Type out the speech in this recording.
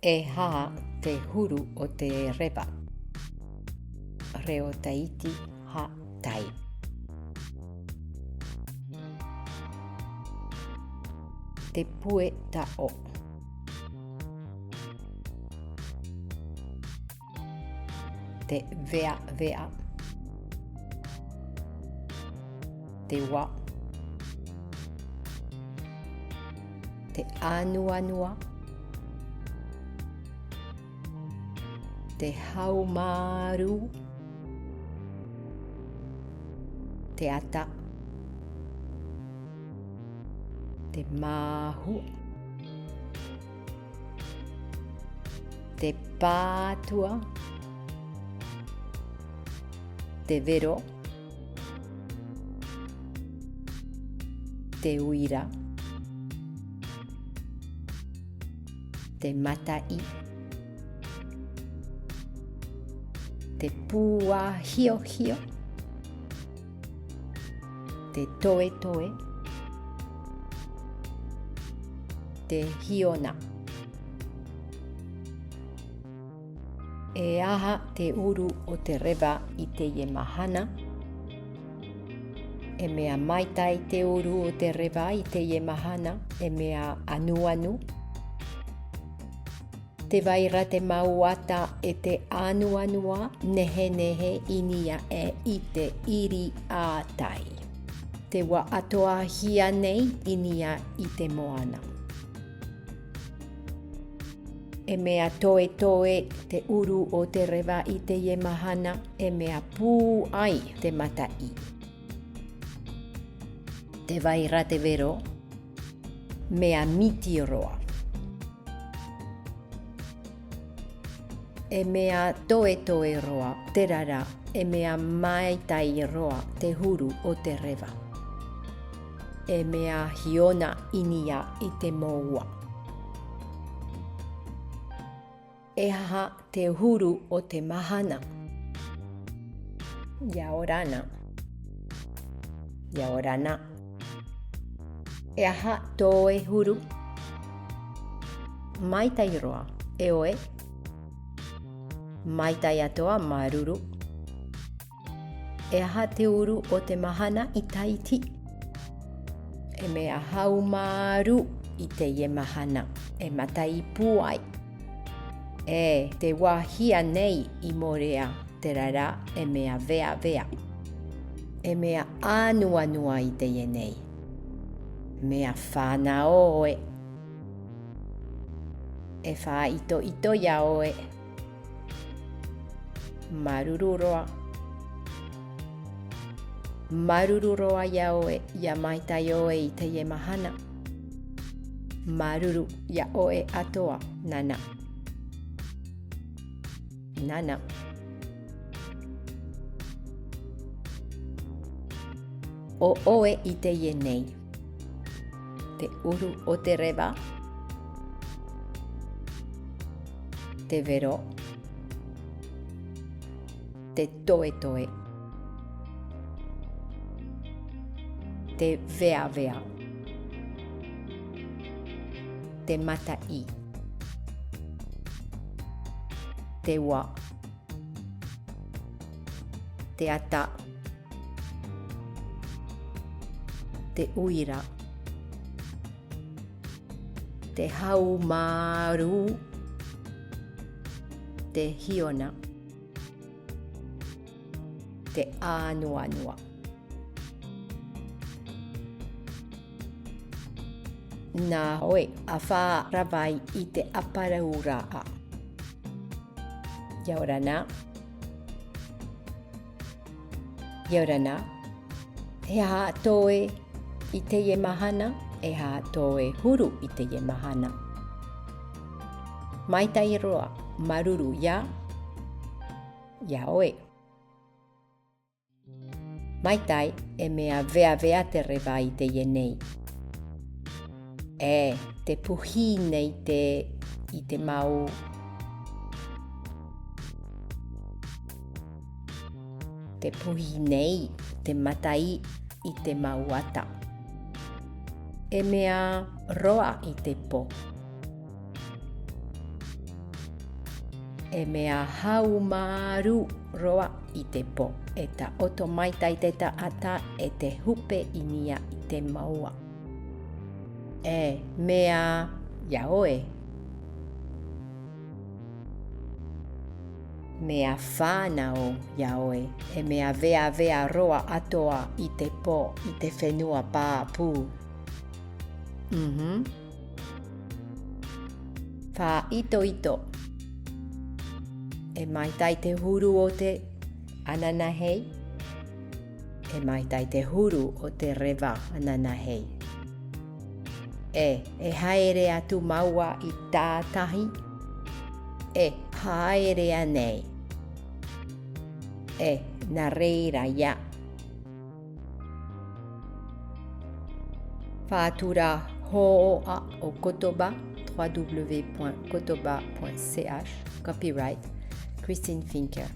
E haha te huru o te rewa. Reo taiti ha tai. Te pue ta o. Te vea vea. Te wa. Te anu anua. Te haumaru. Te ata. Te mahu. Te patua. Te vero. Te uira. Te matai. Te pua hio hio. Te toe toe. Te hiona. E aha te uru o te rewa i te ie mahana. E mea maitai te uru o te rewa i te ie mahana. E mea anu anu. Te waira te mauata e te anu anua nehe nehe inia e i te iri ātai. Te wa atoa hia nei inia i te moana. E mea toe toe te uru o te rewa i te ie mahana. E mea pū ai te matai. Te waira te vero. Mea miti roa. E mea toe toe roa te rara. E mea maitai roa te huru o te rewa. E mea hiona inia i te moua. E haha te huru o te mahana. Yaorana. Yaorana. E aha toe huru. Maitai roa. E oe. Maitai atoa maruru. E aha te uru o te mahana i taiti. E mea haumaru i te ie mahana. E matai puai. E te wahia nei i morea te rara. E mea vea vea. E mea anu anua i te ie nei. Mea whana oe. E wha ito ito ia oe. Maruru roa. Maruru roa ia oe. Ia maitai oe i te ie mahana. Maruru ia oe atoa. Nana. Nana. O oe i te ie nei. Te uru o te rewa. Te vero. Te toe toe. Te vea vea. Te matai. Te wa. Te ata. Te uira. Te haumaru. Te hiona. Te anu anua. Nā hoe a whā rawai i te aparaura. Yaorana. Yaorana. He aha toe i te ie mahana. E aha toe huru i te ie mahana. Maitai roa. Maruru ia. Ia oe. Maitai e mea vea vea te rewa i te ie nei. E te puhi nei i te mau. Te puhi nei te matai i te mauata. E mea roa i te po. E mea haumaru roa i te po. E ta oto maitai te taata e te hupe inia i te maua. E mea yaoe. Mea whānau yaoe. E mea vea roa atoa i te po i te whenua pāpū. Wha ito. E maitai te huru o te ananahei. E maitai te huru o te rewa ananahei. E haere atu maua i tātahi. E haerea nei. E nā reira ia. Whātura hoʻoa o kotoba www.kotoba.ch. Copyright Christine Finker.